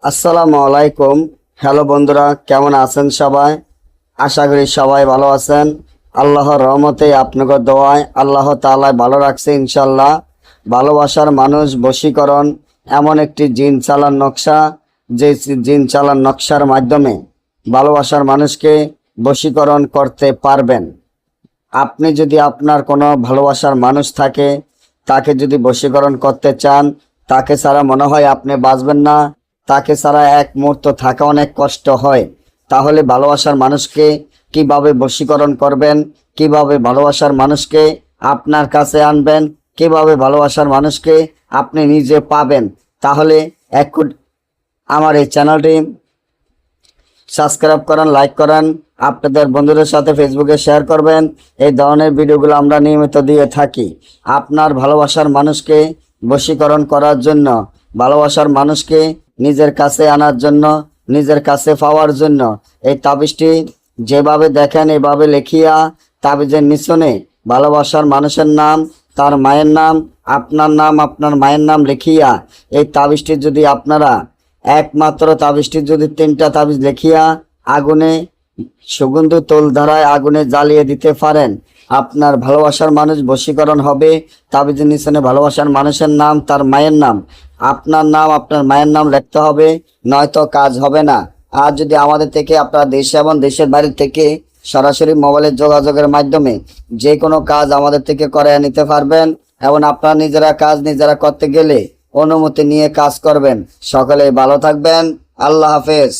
আসসালামু আলাইকুম। হ্যালো বন্ধুরা, কেমন আছেন সবাই? আশা করি সবাই ভালো আছেন। আল্লাহর রহমতে আপনাদের দোয়ায় আল্লাহ তাআলা ভালো রাখছে ইনশাল্লাহ। ভালোবাসার মানুষ বশীকরণ এমন একটি জিন চালান নকশা, যে জিন চালান নকশার মাধ্যমে ভালোবাসার মানুষকে বশীকরণ করতে পারবেন। আপনি যদি আপনার কোনো ভালোবাসার মানুষ থাকে, তাকে যদি বশীকরণ করতে চান, তাকে ছাড়া মনে হয় আপনি বাঁচবেন না, তাকে ছাড়া এক মুহূর্ত থাকা অনেক কষ্ট হয়, তাহলে ভালোবাসার মানুষকে কিভাবে বশীকরণ করবেন, কিভাবে ভালোবাসার মানুষকে আপনার কাছে আনবেন, কিভাবে ভালোবাসার মানুষকে আপনি নিজে পাবেন, তাহলে আমার এই চ্যানেলটি সাবস্ক্রাইব করেন, লাইক করেন, আপনাদের বন্ধুদের সাথে ফেসবুকে শেয়ার করবেন। এই ধরনের ভিডিওগুলো আমরা নিয়মিত দিয়ে থাকি। আপনার ভালোবাসার মানুষকে বশীকরণ করার জন্য, ভালোবাসার মানুষকে নিজের কাছে আনার জন্য, নিজের কাছে পাওয়ার জন্য এই তাবিজটি যেভাবে দেখেন এভাবে লেখিয়া তাবিজের নিচনে ভালোবাসার মানুষের নাম, তার মায়ের নাম, আপনার নাম, আপনার মায়ের নাম লিখিয়া এই তাবিজটি যদি আপনারা একমাত্র তাবিজটি যদি 3টা তাবিজ লিখিয়া আগুনে সুগন্ধ তোল ধারায় আগুনে জ্বালিয়ে দিতে পারেন, আপনার ভালোবাসার মানুষ বশীকরণ হবে। তাবিজের নিচনে ভালোবাসার মানুষের নাম, তার মায়ের নাম, আপনার নাম, আপনার মায়ের নাম লিখতে হবে, নয়তো কাজ হবে না। আর যদি আমাদের থেকে আপনার দেশে এবং দেশের বাইরে থেকে সরাসরি মোবাইলের যোগাযোগের মাধ্যমে যে কোনো কাজ আমাদের থেকে করে নিতে পারবেন, এবং আপনারা নিজেরা কাজ নিজেরা করতে গেলে অনুমতি নিয়ে কাজ করবেন। সকলে ভালো থাকবেন। আল্লাহ হাফেজ।